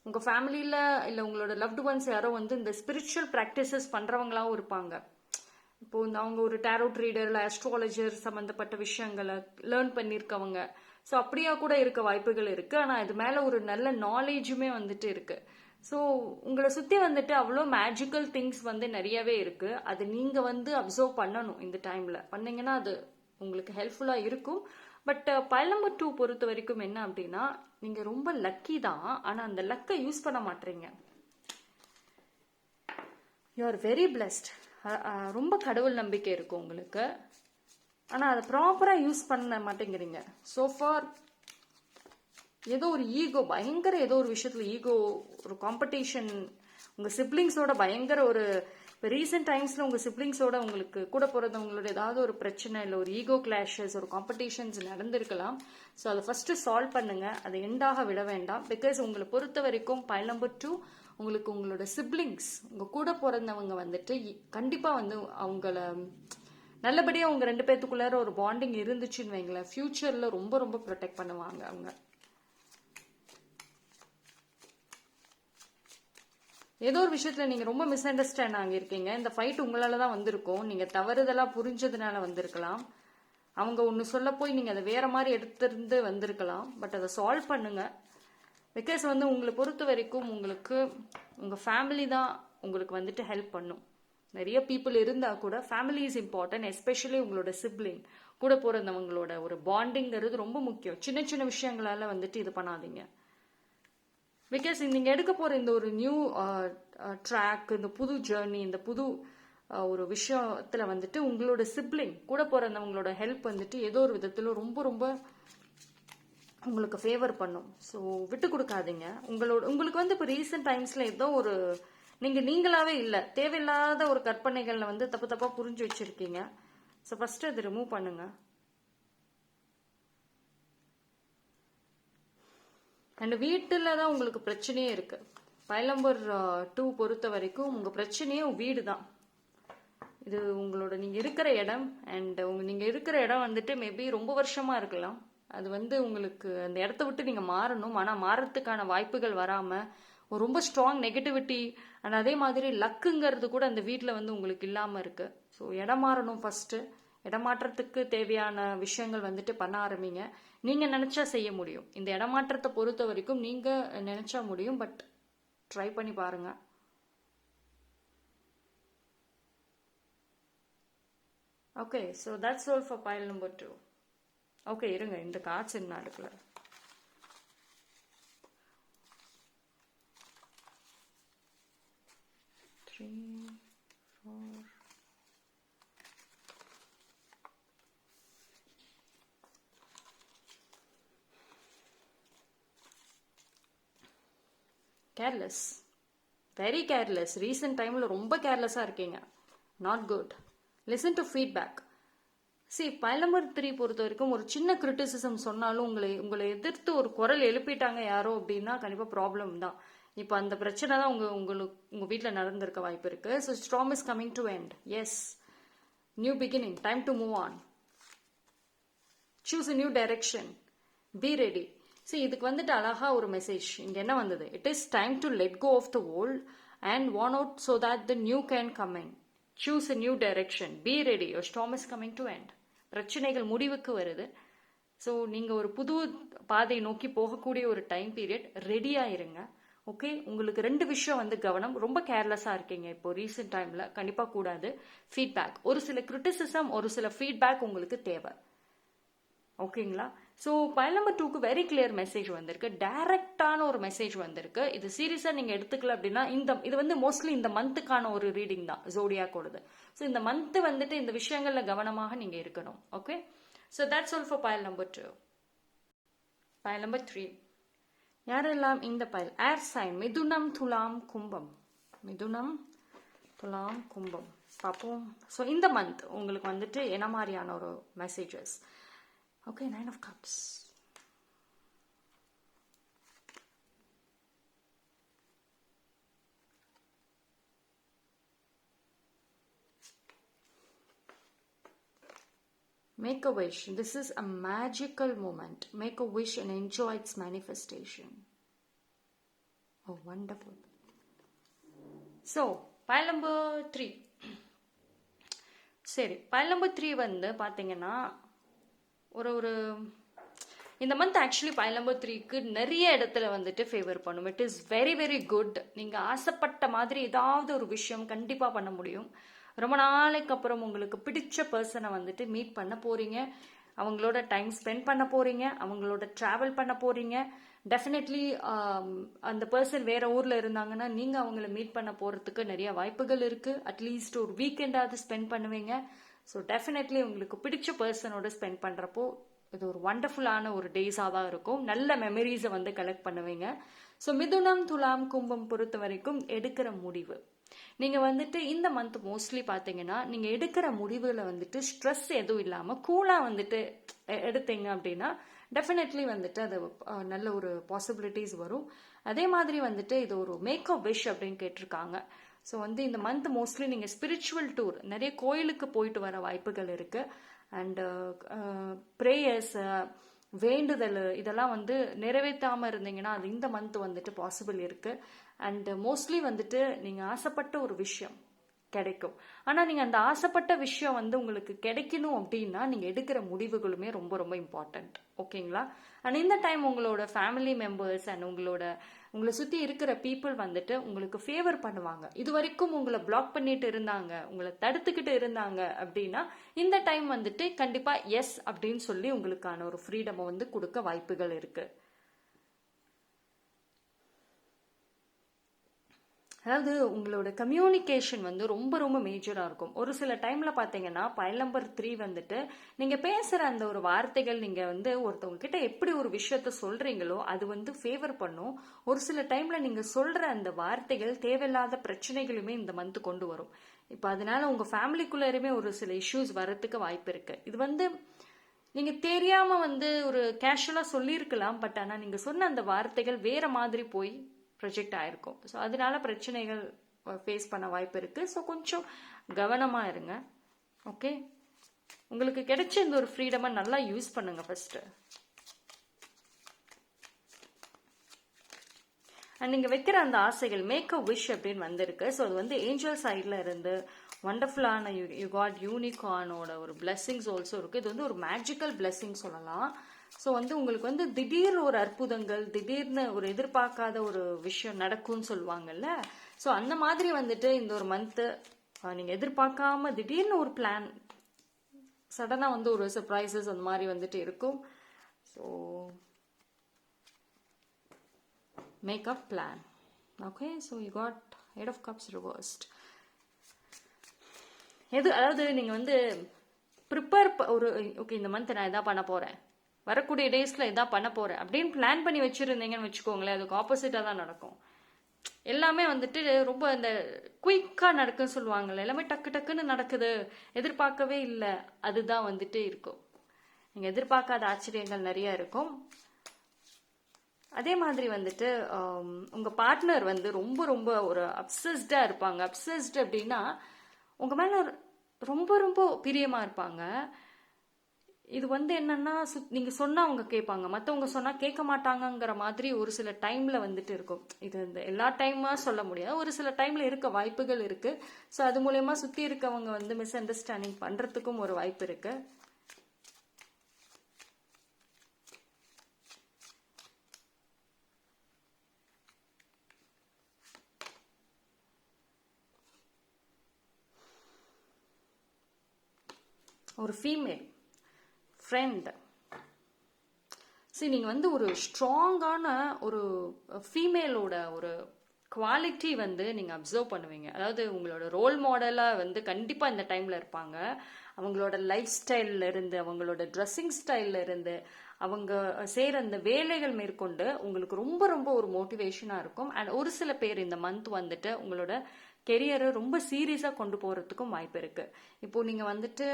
உங்கள் ஃபேமிலியில் இல்லை உங்களோட லவ்டு ஒன்ஸ் யாரோ வந்து இந்த ஸ்பிரிச்சுவல் ப்ராக்டிசஸ் பண்ணுறவங்களாவும் இருப்பாங்க. இப்போ அவங்க ஒரு டேரோட் ரீடர் இல்லை ஆஸ்ட்ராலஜர் சம்மந்தப்பட்ட விஷயங்களை லேர்ன் பண்ணியிருக்கவங்க. ஸோ அப்படியா கூட இருக்க வாய்ப்புகள் இருக்குது. ஆனால் இது மேலே ஒரு நல்ல நாலேஜுமே வந்துட்டு இருக்குது. ஸோ உங்களை சுற்றி வந்துட்டு அவ்வளோ மேஜிக்கல் திங்ஸ் வந்து நிறையவே இருக்குது. அது நீங்கள் வந்து அப்சர்வ் பண்ணணும். இந்த டைமில் பண்ணிங்கன்னா அது உங்களுக்கு ஹெல்ப்ஃபுல்லாக இருக்கும். பட் பைல் நம்பர் 2 பொறுத்த வரைக்கும் என்ன அப்படின்னா நீங்கள் ரொம்ப லக்கி தான், ஆனால் அந்த லக்கை யூஸ் பண்ண மாட்டீங்க. You are very blessed. ரொம்ப கடவுள் நம்பிக்கை இருக்கும் உங்களுக்கு, ஆனால் அதை ப்ராப்பராக யூஸ் பண்ண மாட்டேங்கிறீங்க. சோஃபார் ஏதோ ஒரு ஈகோ, பயங்கர ஏதோ ஒரு விஷயத்தில் ஈகோ, ஒரு காம்படிஷன், உங்கள் சிப்ளிங்ஸோட பயங்கர ஒரு இப்போ ரீசெண்ட் டைம்ஸில் உங்கள் சிப்ளிங்ஸோட உங்களுக்கு கூட பிறந்தவங்களோட ஏதாவது ஒரு பிரச்சனை இல்லை ஒரு ஈகோ கிளாஷஸ் ஒரு காம்படிஷன்ஸ் நடந்திருக்கலாம். ஸோ அதை ஃபஸ்ட்டு சால்வ் பண்ணுங்கள், அதை எண்டாக விட வேண்டாம். பிகாஸ் உங்களை பொறுத்த வரைக்கும் பைல் நம்பர் 2 உங்களுக்கு உங்களோட சிப்ளிங்ஸ் உங்கள் கூட பிறந்தவங்க வந்துட்டு கண்டிப்பாக வந்து அவங்கள நல்லபடியாக உங்கள் 2 பேத்துக்குள்ளார ஒரு பாண்டிங் இருந்துச்சுன்னு வைங்களேன், ஃப்யூச்சரில் ரொம்ப ரொம்ப ப்ரொடெக்ட் பண்ணுவாங்க அவங்க. ஏதோ ஒரு விஷயத்தில் நீங்கள் ரொம்ப மிஸ் அண்டர்ஸ்டாண்ட் ஆகியிருக்கீங்க. இந்த ஃபைட் உங்களால் தான் வந்திருக்கும். நீங்கள் தவறுதலாக புரிஞ்சதுனால வந்திருக்கலாம். அவங்க ஒன்று சொல்ல போய் நீங்கள் அதை வேற மாதிரி எடுத்திருந்து வந்திருக்கலாம். பட் அதை சால்வ் பண்ணுங்க. பிகாஸ் வந்து உங்களை பொறுத்த வரைக்கும் உங்களுக்கு உங்கள் ஃபேமிலி தான் உங்களுக்கு வந்துட்டு ஹெல்ப் பண்ணும். நிறைய பீப்புள் இருந்தால் கூட ஃபேமிலி இஸ் இம்பார்ட்டன்ட். எஸ்பெஷலி உங்களோட சிப்ளிங் கூட பிறந்தவங்களோட ஒரு பாண்டிங்கிறது ரொம்ப முக்கியம். சின்ன சின்ன விஷயங்களால வந்துட்டு இது பண்ணாதீங்க. பிகாஸ் நீங்கள் எடுக்க போகிற இந்த ஒரு நியூ ட்ராக், இந்த புது ஜேர்னி, இந்த புது ஒரு விஷயத்தில் வந்துட்டு உங்களோட சிப்ளிங் கூட பிறந்தவங்களோட ஹெல்ப் வந்துட்டு ஏதோ ஒரு விதத்தில் ரொம்ப ரொம்ப உங்களுக்கு ஃபேவர் பண்ணும். ஸோ விட்டு கொடுக்காதீங்க. உங்களுக்கு வந்து இப்போ ரீசெண்ட் டைம்ஸில் ஏதோ ஒரு நீங்களாவே இல்லை, தேவையில்லாத ஒரு கற்பனைகளில் வந்து தப்பு தப்பாக புரிஞ்சு வச்சுருக்கீங்க. ஸோ ஃபஸ்ட்டு அதை ரிமூவ் பண்ணுங்கள். அண்ட் வீட்டில் தான் உங்களுக்கு பிரச்சனையே இருக்குது. பைல் நம்பர் 2 பொறுத்த வரைக்கும் உங்கள் பிரச்சனையே வீடு தான். இது உங்களோட நீங்கள் இருக்கிற இடம். அண்ட் நீங்கள் இருக்கிற இடம் வந்துட்டு மேபி ரொம்ப வருஷமாக இருக்கலாம். அது வந்து உங்களுக்கு அந்த இடத்த விட்டு நீங்கள் மாறணும். ஆனால் மாறத்துக்கான வாய்ப்புகள் வராமல் ஒரு ரொம்ப ஸ்ட்ராங் நெகட்டிவிட்டி அண்ட் அதே மாதிரி லக்குங்கிறது கூட அந்த வீட்டில் வந்து உங்களுக்கு இல்லாமல் இருக்குது. ஸோ இடம் மாறணும். ஃபஸ்ட்டு இடமாற்றத்துக்கு தேவையான விஷயங்கள் வந்துட்டு பண்ண ஆரம்பிங்க. நீங்கள் நினச்சா செய்ய முடியும். இந்த இடமாற்றத்தை பொறுத்த வரைக்கும் நீங்கள் நினச்சா முடியும். பட் ட்ரை பண்ணி பாருங்க. Okay, so that's all for file number 2. Okay, இருங்க, இந்த கார்ட்ஸ் என்ன அடுக்கல. Three, 4. Careless, very careless. Recent டைமில் ரொம்ப கேர்லெஸ்ஸாக இருக்கீங்க. Not good. Listen to feedback. File number 3 பொறுத்த வரைக்கும் ஒரு சின்ன கிரிட்டிசிசம் சொன்னாலும் உங்களை எதிர்த்து ஒரு குரல் எழுப்பிட்டாங்க யாரோ அப்படின்னா கண்டிப்பாக ப்ராப்ளம் தான். இப்போ அந்த பிரச்சனை தான் உங்கள் வீட்டில் நடந்திருக்க வாய்ப்பு இருக்குது. So storm is coming to end. Yes, new beginning, time to move on. Choose a new direction, be ready. இதுக்கு வந்துட்டு அழகா ஒரு மெசேஜ் இங்கே என்ன வந்தது? It is time to let go of the old and wane out so that the new can coming. Choose a new direction, be ready, your storm is coming to end. பிரச்சனைகள் முடிவுக்கு வருது. So நீங்கள் ஒரு புது பாதை நோக்கி போகக்கூடிய ஒரு டைம் பீரியட். ரெடியாக இருங்க. ஓகே, உங்களுக்கு 2 விஷயம் வந்து கவனம். ரொம்ப கேர்லெஸ்ஸாக இருக்கீங்க இப்போ ரீசெண்ட் டைமில். கண்டிப்பாக கூடாது. ஃபீட்பேக், ஒரு சில கிரிட்டிசிசம், ஒரு சில ஃபீட்பேக் உங்களுக்கு தேவை. ஓகேங்களா? ஸோ பைல் நம்பர் 2க்கு வெரி கிளியர் மெசேஜ் வந்திருக்கு. டைரக்டான ஒரு மெசேஜ் வந்திருக்கு. இது சீரியஸாக நீங்கள் எடுத்துக்கல அப்படின்னா இது வந்து மோஸ்ட்லி இந்த மந்த்துக்கான ஒரு ரீடிங் தான், ஜோடியாக்கோடது. ஸோ இந்த மந்த்து வந்துட்டு இந்த விஷயங்களில் கவனமாக நீங்கள் இருக்கணும். Okay, so that's all for file number 2. File number 3 யாரெல்லாம் இந்த பைல்? ஏர் சைன், மிதுனம், துலாம், கும்பம். மிதுனம், துலாம், கும்பம். பார்ப்போம். ஸோ இந்த மந்த் உங்களுக்கு வந்துட்டு என்ன மாதிரியான ஒரு messages? Okay, 9 of Cups. Make a wish. This is a magical moment. Make a wish and enjoy its manifestation. Oh, wonderful. So, pile number 3. சரி, pile number 3 வந்து பார்த்தீங்கன்னா ஒரு இந்த மந்த் ஆக்சுவலி பைல் நம்பர் 3க்கு நிறைய இடத்துல வந்துட்டு ஃபேவர் பண்ணும். It is very very good. நீங்கள் ஆசைப்பட்ட மாதிரி ஏதாவது ஒரு விஷயம் கண்டிப்பாக பண்ண முடியும். ரொம்ப நாளைக்கு அப்புறம் உங்களுக்கு பிடிச்ச பர்சனை வந்துட்டு மீட் பண்ண போகிறீங்க. அவங்களோட டைம் ஸ்பெண்ட் பண்ண போகிறீங்க. அவங்களோட ட்ராவல் பண்ண போகிறீங்க. டெஃபினெட்லி அந்த பர்சன் வேறு ஊரில் இருந்தாங்கன்னா நீங்கள் அவங்கள மீட் பண்ண போகிறதுக்கு நிறைய வாய்ப்புகள் இருக்குது. அட்லீஸ்ட் ஒரு வீக்கெண்டாவது ஸ்பெண்ட் பண்ணுவீங்க. ஸோ டெஃபினெட்லி உங்களுக்கு பிடிச்ச பர்சனோட ஸ்பெண்ட் பண்ணுறப்போ இது ஒரு வண்டர்ஃபுல்லான ஒரு டேஸாக தான் இருக்கும். நல்ல மெமரிஸை வந்து கலெக்ட் பண்ணுவீங்க. ஸோ மிதுனம், துலாம், கும்பம் பொறுத்த வரைக்கும் எடுக்கிற முடிவு நீங்கள் வந்துட்டு இந்த மந்த் மோஸ்ட்லி பார்த்தீங்கன்னா நீங்கள் எடுக்கிற முடிவுகளை வந்துட்டு ஸ்ட்ரெஸ் எதுவும் இல்லாமல் கூலாக வந்துட்டு எடுத்தீங்க அப்படின்னா டெஃபினெட்லி வந்துட்டு அது நல்ல ஒரு பாசிபிலிட்டிஸ் வரும். அதே மாதிரி வந்துட்டு இது ஒரு மேக்கப் விஷ் அப்படின்னு கேட்டிருக்காங்க. ஸோ வந்து இந்த மந்த் மோஸ்ட்லி நீங்கள் ஸ்பிரிச்சுவல் டூர் நிறைய கோயிலுக்கு போயிட்டு வர வாய்ப்புகள் இருக்குது. அண்டு ப்ரேயர்ஸ், வேண்டுதல் இதெல்லாம் வந்து நிறைவேற்றாமல் இருந்தீங்கன்னா அது இந்த மந்த் வந்துட்டு பாசிபிள் இருக்குது. அண்டு மோஸ்ட்லி வந்துட்டு நீங்கள் ஆசைப்பட்ட ஒரு விஷயம் கிடைக்கும். ஆனால் நீங்கள் அந்த ஆசைப்பட்ட விஷயம் வந்து உங்களுக்கு கிடைக்கணும் அப்படின்னா நீங்கள் எடுக்கிற முடிவுகளுமே ரொம்ப ரொம்ப இம்பார்ட்டண்ட். ஓகேங்களா? அண்ட் இந்த டைம் உங்களோட ஃபேமிலி மெம்பர்ஸ் அண்ட் உங்களை சுற்றி இருக்கிற பீப்புள் வந்துட்டு உங்களுக்கு ஃபேவர் பண்ணுவாங்க. இது வரைக்கும் உங்களை பிளாக் பண்ணிட்டு இருந்தாங்க, உங்களை தடுத்துக்கிட்டு இருந்தாங்க அப்படின்னா இந்த டைம் வந்துட்டு கண்டிப்பாக எஸ் அப்படின்னு சொல்லி உங்களுக்கான ஒரு ஃப்ரீடமை வந்து கொடுக்க வாய்ப்புகள் இருக்குது. அதாவது உங்களோட கம்யூனிகேஷன் வந்து ரொம்ப ரொம்ப மேஜராக இருக்கும். ஒரு சில டைமில் பார்த்தீங்கன்னா பைல் நம்பர் 3 வந்துட்டு நீங்கள் பேசுகிற அந்த ஒரு வார்த்தைகள் நீங்கள் வந்து ஒருத்தவங்க கிட்ட எப்படி ஒரு விஷயத்த சொல்கிறீங்களோ அது வந்து ஃபேவர் பண்ணும். ஒரு சில டைமில் நீங்கள் சொல்கிற அந்த வார்த்தைகள் தேவையில்லாத பிரச்சனைகளுமே இந்த மந்த் கொண்டு வரும். இப்போ அதனால உங்கள் ஃபேமிலிக்குள்ளேயுமே ஒரு சில இஷ்யூஸ் வரத்துக்கு வாய்ப்பு இருக்குது. இது வந்து நீங்கள் தெரியாமல் வந்து ஒரு கேஷுவலாக சொல்லியிருக்கலாம், பட் ஆனால் நீங்கள் சொன்ன அந்த வார்த்தைகள் வேறு மாதிரி போய் ப்ரொஜெக்ட் ஆகிருக்கும். ஸோ அதனால பிரச்சனைகள் ஃபேஸ் பண்ண வாய்ப்பு இருக்குது. ஸோ கொஞ்சம் கவனமாக இருங்க. ஓகே, உங்களுக்கு கிடைச்ச இந்த ஒரு ஃப்ரீடமை நல்லா யூஸ் பண்ணுங்க ஃபஸ்ட்டு. அண்ட் நீங்கள் வைக்கிற அந்த ஆசைகள் மேக் அ விஷ் அப்படின்னு வந்திருக்கு. ஸோ அது வந்து ஏஞ்சல் சைடில் இருந்து வண்டர்ஃபுல்லான யூ காட் யூனிகார்னோட ஒரு பிளெஸ்ஸிங்ஸ் ஆல்சோ இருக்குது. இது வந்து ஒரு மேஜிக்கல் பிளெஸ்ஸிங் சொல்லலாம். ஸோ வந்து உங்களுக்கு வந்து திடீர் ஒரு அற்புதங்கள், திடீர்னு ஒரு எதிர்பார்க்காத ஒரு விஷயம் நடக்கும்னு சொல்லுவாங்கல்ல. ஸோ அந்த மாதிரி வந்துட்டு இந்த ஒரு மந்த்து நீங்கள் எதிர்பார்க்காம திடீர்னு ஒரு பிளான், சடனாக வந்து ஒரு சர்ப்ரைசஸ் அந்த மாதிரி வந்துட்டு இருக்கும். So make a plan. Okay, so you got eight of cups reversed. அதாவது நீங்கள் வந்து ப்ரிப்பேர் ஒரு ஓகே இந்த மந்த் நான் எதாவது பண்ண போகிறேன், வரக்கூடிய டேஸில் இதான் பண்ண போகிறேன் அப்படின்னு பிளான் பண்ணி வச்சுருந்தீங்கன்னு வச்சுக்கோங்களேன், அதுக்கு ஆப்போசிட்டாக தான் நடக்கும். எல்லாமே வந்துட்டு ரொம்ப இந்த குயிக்காக நடக்குன்னு சொல்லுவாங்கள்ல, எல்லாமே டக்கு டக்குன்னு நடக்குது, எதிர்பார்க்கவே இல்லை, அதுதான் வந்துட்டு இருக்கும். நீங்கள் எதிர்பார்க்காத ஆச்சரியங்கள் நிறைய இருக்கும். அதே மாதிரி வந்துட்டு உங்கள் பார்ட்னர் வந்து ரொம்ப ரொம்ப ஒரு அப்சஸ்டாக இருப்பாங்க. அப்சஸ்ட் அப்படின்னா உங்கள் மேலே ரொம்ப ரொம்ப பிரியமாக இருப்பாங்க. இது வந்து என்னன்னா நீங்கள் சொன்னால் அவங்க கேட்பாங்க, மற்றவங்க சொன்னால் கேட்க மாட்டாங்கங்கிற மாதிரி ஒரு சில டைமில் வந்துட்டு இருக்கும். இது இந்த எல்லா டைமாக சொல்ல முடியாது, ஒரு சில டைமில் இருக்க வாய்ப்புகள் இருக்குது. ஸோ அது மூலயமா சுற்றி இருக்கவங்க வந்து மிஸ் அண்டர்ஸ்டாண்டிங் பண்ணுறதுக்கும் ஒரு வாய்ப்பு இருக்குது. ஒரு ஃபீமேல் ஃப்ரெண்ட், சரி நீங்கள் வந்து ஒரு ஸ்ட்ராங்கான ஒரு ஃபீமேலோட ஒரு குவாலிட்டி வந்து நீங்கள் அப்சர்வ் பண்ணுவீங்க. அதாவது உங்களோட ரோல் மாடலாக வந்து கண்டிப்பாக இந்த டைமில் இருப்பாங்க. அவங்களோட லைஃப் ஸ்டைலில் இருந்து, அவங்களோட ட்ரெஸ்ஸிங் ஸ்டைலில் இருந்து, அவங்க செய்கிற அந்த வேலைகள் மேற்கொண்டு உங்களுக்கு ரொம்ப ரொம்ப ஒரு மோட்டிவேஷனாக இருக்கும். அண்ட் ஒரு சில பேர் இந்த மந்த் வந்துட்டு உங்களோட கெரியரை ரொம்ப சீரியஸாக கொண்டு போகிறதுக்கும் வாய்ப்பு இருக்குது. இப்போது நீங்கள் வந்துட்டு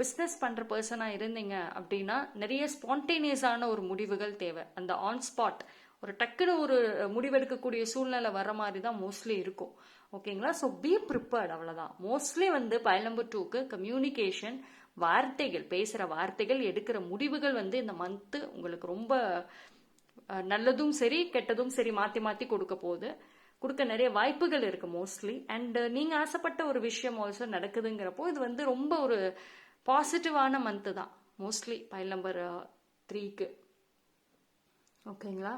பிஸ்னஸ் பண்ணுற பர்சனாக இருந்தீங்க அப்படின்னா நிறைய ஸ்பான்டேனியஸான ஒரு முடிவுகள் தேவை. அந்த ஆன் ஸ்பாட் ஒரு டக்குன்னு ஒரு முடிவெடுக்கக்கூடிய சூழ்நிலை வர மாதிரி தான் மோஸ்ட்லி இருக்கும். ஓகேங்களா? ஸோ பி ப்ரிப்பேர்ட், அவ்வளோதான். மோஸ்ட்லி வந்து பைல் நம்பர் 2க்கு கம்யூனிகேஷன், வார்த்தைகள், பேசுகிற வார்த்தைகள், எடுக்கிற முடிவுகள் வந்து இந்த மந்த்து உங்களுக்கு ரொம்ப நல்லதும் சரி கெட்டதும் சரி மாற்றி மாற்றி கொடுக்க நிறைய வாய்ப்புகள் இருக்கு மோஸ்ட்லி. அண்ட் நீங்கள் ஆசைப்பட்ட ஒரு விஷயம் ஆல்சோ நடக்குதுங்கிறப்போ இது வந்து ரொம்ப ஒரு பாசிட்டிவான மந்த்து தான் மோஸ்ட்லி பைல் நம்பர் 3க்கு. ஓகேங்களா?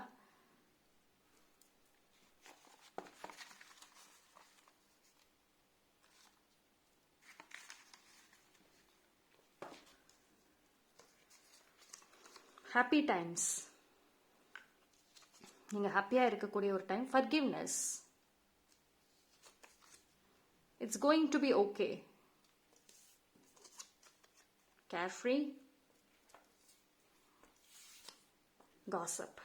ஹாப்பி டைம்ஸ், நீங்கள் ஹாப்பியாக இருக்கக்கூடிய ஒரு time. Forgiveness, it's going to be okay. Carefree. Gossip,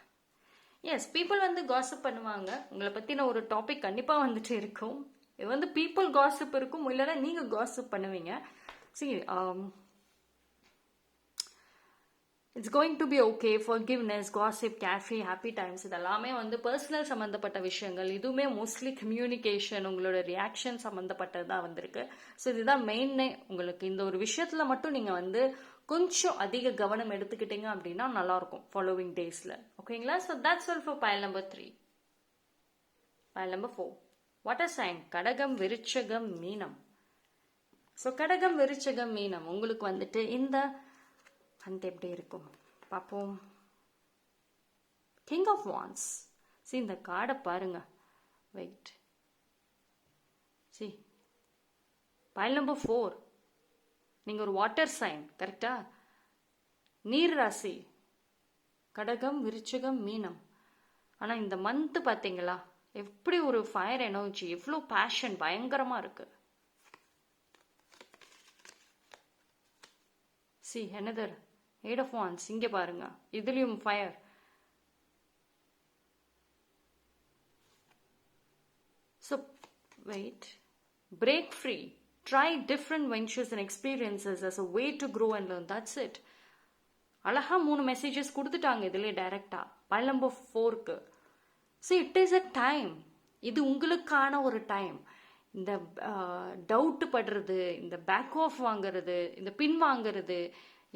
yes, people வந்து காசப் பண்ணுவாங்க. உங்களை பற்றின ஒரு டாபிக் கண்டிப்பாக வந்துட்டு இருக்கும். இது வந்து பீப்புள் காசிப் இருக்கும், இல்லைன்னா நீங்க காசிப் பண்ணுவீங்க. See, it's going to be okay. Forgiveness, gossip, cafe, happy times, இதெல்லாமே வந்து பர்சனல் சம்மந்தப்பட்ட விஷயங்கள். இதுவுமே மோஸ்ட்லி கம்யூனிகேஷன், உங்களோட ரியாக்ஷன் சம்மந்தப்பட்டது தான் வந்திருக்கு. ஸோ இதுதான் மெயினே. உங்களுக்கு இந்த ஒரு விஷயத்துல மட்டும் நீங்க வந்து கொஞ்சம் அதிக கவனம் எடுத்துக்கிட்டீங்க அப்படின்னா நல்லா இருக்கும் ஃபாலோவிங் டேஸ்ல. ஓகேங்களா? So that's all for file number 3. File number 4, water sign, கடகம், விருச்சகம், மீனம். ஸோ கடகம், விருச்சகம், மீனம் உங்களுக்கு வந்துட்டு இந்த அந்த எப்படி இருக்கும் பார்ப்போம். King of வான்ஸ். சி இந்த கார்டை பாருங்க. வெயிட், சி பைல் நம்பர் 4, நீங்க ஒரு வாட்டர் சைன், கரெக்டா? நீர் ராசி, கடகம், விருச்சகம், மீனம். ஆனா இந்த மந்த் பாத்தீங்களா எப்படி ஒரு ஃபயர் எனர்ஜி, எவ்வளோ பேஷன் பயங்கரமா இருக்கு. சி another 8 of wands, இங்க பாருங்க, இதுலயும் fire. So wait, break free, try different ventures and experiences as a way to grow and learn. That's it. அழகா 3 மெசேஜஸ் கொடுத்துட்டாங்க இதுல டைரக்டா பைல் நம்பர் 4க்கு. So it is a time, இது உங்களுக்கான ஒரு டைம். இந்த டவுட் படுறது, இந்த பேக் ஆஃப் வாங்குறது, இந்த பின் வாங்குறது,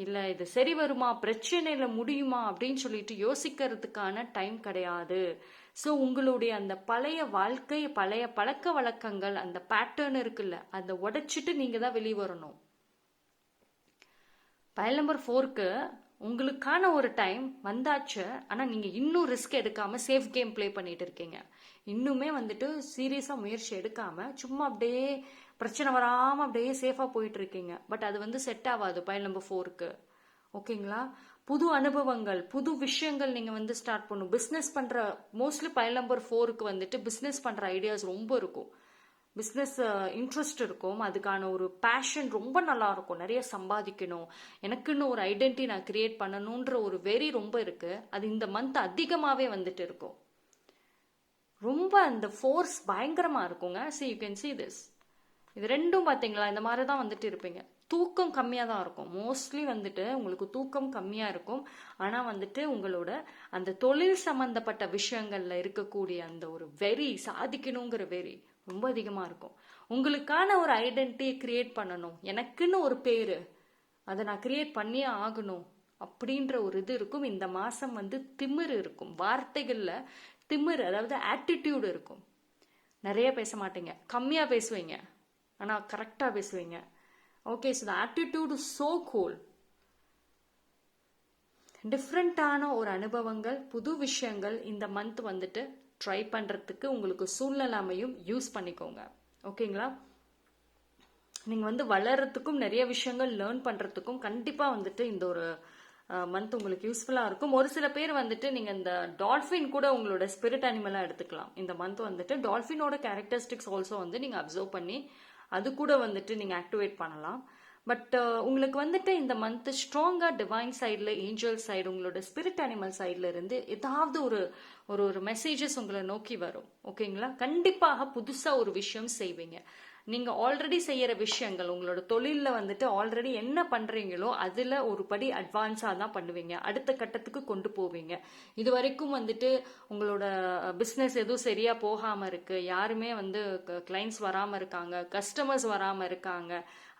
இல்லை இது சரி வருமா, பிரச்சனையில முடியுமா அப்படின்னு சொல்லிட்டு யோசிக்கிறதுக்கான டைம் கிடையாது. ஸோ உங்களுடைய அந்த பழைய வாழ்க்கை, பழைய பழக்க வழக்கங்கள், அந்த பேட்டர்ன் இருக்குல்ல, அதை உடைச்சிட்டு நீங்க தான் வெளியே வரணும். பைல் நம்பர் 4க்கு உங்களுக்கான ஒரு டைம் வந்தாச்சு. ஆனா நீங்க இன்னும் ரிஸ்க் எடுக்காம சேஃப் கேம் பிளே பண்ணிட்டு இருக்கீங்க. இன்னுமே வந்துட்டு சீரியஸா முயற்சி எடுக்காம சும்மா அப்படியே பிரச்சனை வராம அப்படியே சேஃபா போயிட்டு இருக்கீங்க. பட் அது வந்து செட் ஆகாது பைல் நம்பர் 4க்கு. ஓகேங்களா? புது அனுபவங்கள், புது விஷயங்கள் நீங்க வந்து ஸ்டார்ட் பண்ணும். பிசினஸ் பண்ற மோஸ்ட்லி பைல் நம்பர் 4க்கு வந்துட்டு பிசினஸ் பண்ற ஐடியாஸ் ரொம்ப இருக்கும். பிஸ்னஸ் இன்ட்ரெஸ்ட் இருக்கும், அதுக்கான ஒரு பேஷன் ரொம்ப நல்லா இருக்கும். நிறைய சம்பாதிக்கணும், எனக்குன்னு ஒரு ஐடென்டிட்டி நான் கிரியேட் பண்ணணுன்ற ஒரு வெறி ரொம்ப இருக்கு. அது இந்த மந்த் அதிகமாகவே வந்துட்டு இருக்கும். ரொம்ப அந்த ஃபோர்ஸ் பயங்கரமா இருக்குங்க. See, you can see this. இது ரெண்டும் பார்த்தீங்களா, இந்த மாதிரி தான் வந்துட்டு இருப்பீங்க. தூக்கம் கம்மியாக தான் இருக்கும். மோஸ்ட்லி வந்துட்டு உங்களுக்கு தூக்கம் கம்மியாக இருக்கும். ஆனால் வந்துட்டு உங்களோட அந்த தொழில் சம்பந்தப்பட்ட விஷயங்கள்ல இருக்கக்கூடிய அந்த ஒரு வெறி, சாதிக்கணுங்கிற வெறி ரொம்ப அதிகமாக இருக்கும். உங்களுக்கான ஒரு ஐடென்டிட்டியை கிரியேட் பண்ணணும், எனக்குன்னு ஒரு பேரு, அதை நான் கிரியேட் பண்ணியே ஆகணும் அப்படின்ற ஒரு இது இருக்கும். இந்த மாசம் வந்து திமிர் இருக்கும், வார்த்தைகள்ல திமிர், அதாவது ஆட்டிடியூட் இருக்கும். நிறைய பேச மாட்டீங்க, கம்மியாக பேசுவீங்க, ஆனால் கரெக்டாக பேசுவீங்க. Okay, so the attitude is so cool. டிஃப்ரெண்ட்டான ஒரு அனுபவங்கள், புது விஷயங்கள் இந்த மந்த் வந்துட்டு ட்ரை பண்ணுறதுக்கு உங்களுக்கு சூழ்நிலை அமையும். யூஸ் பண்ணிக்கோங்க. ஓகேங்களா? நீங்கள் வந்து வளர்கிறதுக்கும் நிறைய விஷயங்கள் லேர்ன் பண்ணுறதுக்கும் கண்டிப்பாக வந்துட்டு இந்த ஒரு மந்த் உங்களுக்கு யூஸ்ஃபுல்லாக இருக்கும். ஒரு சில பேர் வந்துட்டு நீங்கள் இந்த டால்ஃபின் கூட உங்களோட ஸ்பிரிட் அனிமலாக எடுத்துக்கலாம். இந்த மந்த் வந்துட்டு டால்ஃபினோட கேரக்டரிஸ்டிக்ஸ் ஆல்சோ வந்து நீங்கள் அப்சர்வ் பண்ணி அது கூட வந்துட்டு நீங்கள் ஆக்டிவேட் பண்ணலாம். பட் உங்களுக்கு வந்துட்டு இந்த மந்த் ஸ்ட்ராங்கா டிவைன் சைடில், ஏஞ்சல் சைடு, உங்களோட ஸ்பிரிட் அனிமல் சைட்ல இருந்து ஏதாவது ஒரு ஒரு மெசேஜஸ் உங்களை நோக்கி வரும். ஓகேங்களா? கண்டிப்பாக புதுசா ஒரு விஷயம் செய்வீங்க. நீங்க ஆல்ரெடி செய்யற விஷயங்கள், உங்களோட தொழில்ல வந்துட்டு ஆல்ரெடி என்ன பண்றீங்களோ அதுல ஒரு படி அட்வான்ஸா தான் பண்ணுவீங்க, அடுத்த கட்டத்துக்கு கொண்டு போவீங்க. இது வரைக்கும் வந்துட்டு உங்களோட பிசினஸ் எதுவும் சரியா போகாம இருக்கு, யாருமே வந்து கிளைண்ட்ஸ் வராம இருக்காங்க, கஸ்டமர்ஸ் வராம இருக்காங்க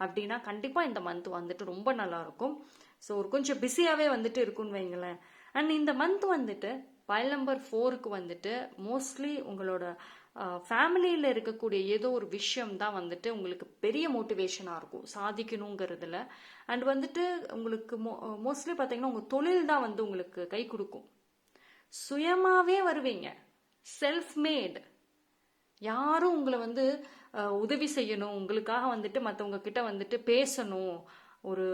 அப்படின்னா கண்டிப்பா இந்த மந்த் வந்துட்டு ரொம்ப நல்லா இருக்கும். ஸோ ஒரு கொஞ்சம் பிஸியாவே வந்துட்டு இருக்குன்னு வைங்களேன். அண்ட் இந்த மந்த் வந்துட்டு பைல் நம்பர் 4க்கு வந்துட்டு மோஸ்ட்லி உங்களோட ஃபேமிலியில் இருக்கக்கூடிய ஏதோ ஒரு விஷயம் தான் வந்துட்டு உங்களுக்கு பெரிய மோட்டிவேஷனாக இருக்கும் சாதிக்கணுங்கிறதுல. அண்ட் வந்துட்டு உங்களுக்கு மோஸ்ட்லி பார்த்தீங்கன்னா உங்கள் தொழில் தான் வந்து உங்களுக்கு கை கொடுக்கும். சுயமாகவே வருவீங்க, செல்ஃப் மேட். யாரும் உங்களை வந்து உதவி செய்யணும், உங்களுக்காக வந்துட்டு மற்றவங்க கிட்ட வந்துட்டு பேசணும், ஒரு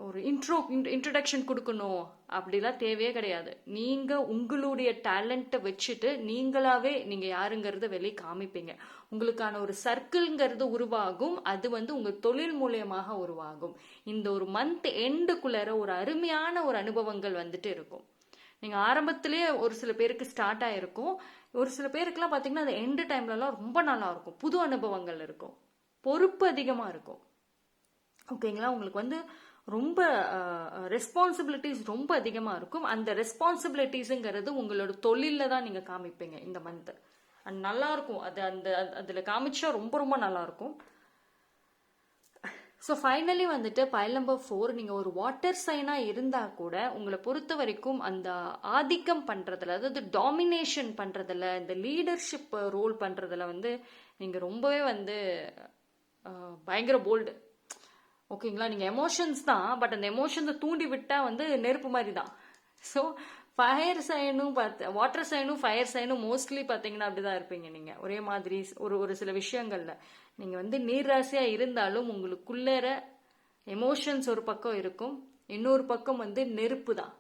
ஒரு இன்ட்ரடக்ஷன் கொடுக்கணும் அப்படிலாம் தேவையே கிடையாது. நீங்க உங்களுடைய டேலண்ட்டை வச்சுட்டு நீங்களாவே நீங்க யாருங்கிறத வெளியே காமிப்பீங்க. உங்களுக்கான ஒரு சர்க்கிள்ங்கிறது உருவாகும். அது வந்து உங்க தொழில் மூலியமாக உருவாகும். இந்த ஒரு மந்த் எண்டுக்குள்ளார ஒரு அருமையான ஒரு அனுபவங்கள் வந்துட்டு இருக்கும். நீங்கள் ஆரம்பத்திலேயே ஒரு சில பேருக்கு ஸ்டார்ட் ஆகிருக்கும், ஒரு சில பேருக்குலாம் பார்த்தீங்கன்னா அது எண்டு டைம்லலாம் ரொம்ப நல்லா இருக்கும், புது அனுபவங்கள் இருக்கும், பொறுப்பு அதிகமாக இருக்கும். ஓகேங்களா, உங்களுக்கு வந்து ரொம்ப ரெஸ்பான்சிபிலிட்டிஸ் ரொம்ப அதிகமாக இருக்கும். அந்த ரெஸ்பான்சிபிலிட்டிஸுங்கிறது உங்களோட தொழிலில் தான் நீங்கள் காமிப்பீங்க இந்த மந்த். அண்ட் நல்லா இருக்கும் அது, அந்த அதில் காமிச்சா ரொம்ப ரொம்ப நல்லா இருக்கும். ஸோ ஃபைனலி வந்துட்டு பைல் நம்பர் 4, நீங்கள் ஒரு வாட்டர் சைனாக இருந்தால் கூட உங்களை பொறுத்த வரைக்கும் அந்த ஆதிக்கம் பண்ணுறதுல, அதாவது டாமினேஷன் பண்ணுறதுல, இந்த லீடர்ஷிப் ரோல் பண்ணுறதுல வந்து நீங்கள் ரொம்பவே வந்து பயங்கர போல்டு. ஓகேங்களா, நீங்கள் எமோஷன்ஸ் தான், பட் அந்த எமோஷன்ஸை தூண்டி விட்டால் வந்து நெருப்பு மாதிரி தான். ஸோ ஃபயர் சைனும் வாட்டர் சைனும் ஃபயர் சைனும் மோஸ்ட்லி பார்த்தீங்கன்னா அப்படிதான் இருப்பீங்க நீங்கள். ஒரே மாதிரி ஒரு சில விஷயங்கள்ல நீங்கள் வந்து நீர் ராசியாக இருந்தாலும் உங்களுக்குள்ளேற எமோஷன்ஸ் ஒரு பக்கம் இருக்கும், இன்னொரு பக்கம் வந்து நெருப்பு தான்.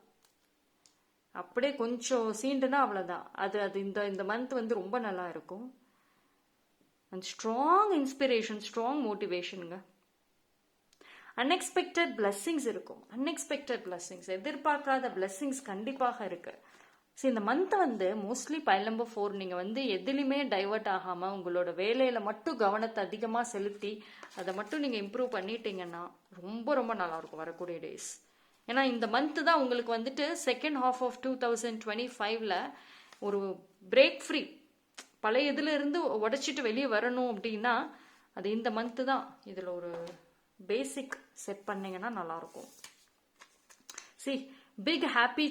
அப்படியே கொஞ்சம் சீண்டுனா அவ்வளோதான். அது இந்த மந்த் வந்து ரொம்ப நல்லா இருக்கும். அண்ட் ஸ்ட்ராங் இன்ஸ்பிரேஷன், ஸ்ட்ராங் மோட்டிவேஷனுங்க. அன்எக்ஸ்பெக்டட் பிளஸ்ஸிங்ஸ் இருக்கும். அன்எக்ஸ்பெக்டட் பிளஸ்ஸிங்ஸ், எதிர்பார்க்காத பிளஸ்ஸிங்ஸ் கண்டிப்பாக இருக்கு. ஸோ இந்த மந்த் வந்து மோஸ்ட்லி பைல் நம்பர் 4 நீங்கள் வந்து எதுலையுமே டைவர்ட் ஆகாமல் உங்களோட வேலையில் மட்டும் கவனத்தை அதிகமாக செலுத்தி அதை மட்டும் நீங்கள் இம்ப்ரூவ் பண்ணிட்டீங்கன்னா ரொம்ப ரொம்ப நல்லாயிருக்கும் வரக்கூடிய டேஸ். ஏன்னா இந்த மந்த்து தான் உங்களுக்கு வந்துட்டு செகண்ட் ஹாஃப் ஆஃப் 2025ல் ஒரு பிரேக் ஃப்ரீ, பழைய இதில் இருந்து உடைச்சிட்டு வெளியே வரணும் அப்படின்னா அது இந்த மந்த்து தான். இதில் ஒரு பேசிக் செட் பண்ணீங்கன்னா நல்லாயிருக்கும். See, big happy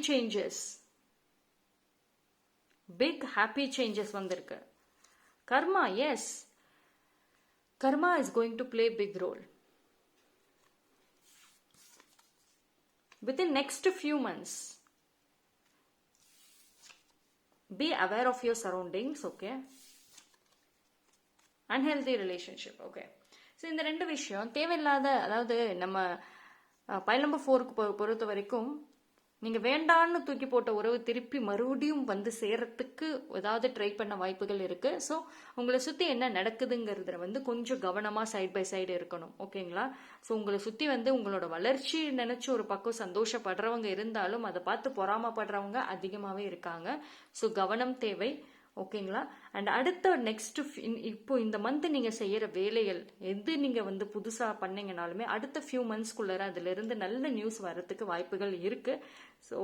changes வந்திருக்கு. கர்மா, yes, karma is going to play big role within next few months. Be aware of your surroundings, okay? Unhealthy relationship, okay? So இந்த ரெண்டு விஷயம் தேவையில்லாத, அதாவது நம்ம பைல் நம்பர் 4க்கு பொறுத்த வரைக்கும் நீங்கள் வேண்டான்னு தூக்கி போட்ட உறவு திருப்பி மறுபடியும் வந்து சேரத்துக்கு ஏதாவது ட்ரை பண்ண வாய்ப்புகள் இருக்குது. ஸோ உங்களை சுற்றி என்ன நடக்குதுங்கிறதுல வந்து கொஞ்சம் கவனமாக சைட் பை சைடு இருக்கணும். ஓகேங்களா, ஸோ உங்களை சுற்றி வந்து உங்களோட வளர்ச்சி நினச்சி ஒரு பக்கம் சந்தோஷப்படுறவங்க இருந்தாலும் அதை பார்த்து பொறாமப்படுறவங்க அதிகமாகவே இருக்காங்க. ஸோ கவனம் தேவை. ஓகேங்களா, அண்ட் அடுத்த நெக்ஸ்ட் இப்போ இந்த மந்த் நீங்கள் செய்கிற வேலைகள் எது நீங்கள் வந்து புதுசாக பண்ணீங்கனாலுமே அடுத்த ஃபியூ மந்த்ஸ்குள்ளார அதிலிருந்து நல்ல நியூஸ் வரத்துக்கு வாய்ப்புகள் இருக்குது. ஸோ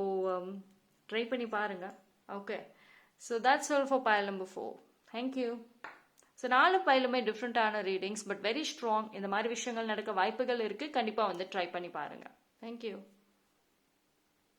ட்ரை பண்ணி பாருங்கள். Okay, so that's all for pile number 4. Thank you. So 4 பைலுமே டிஃப்ரெண்ட்டான ரீடிங்ஸ், பட் வெரி ஸ்ட்ராங். இந்த மாதிரி விஷயங்கள் நடக்க வாய்ப்புகள் இருக்குது. கண்டிப்பாக வந்து ட்ரை பண்ணி பாருங்கள். தேங்க்யூ.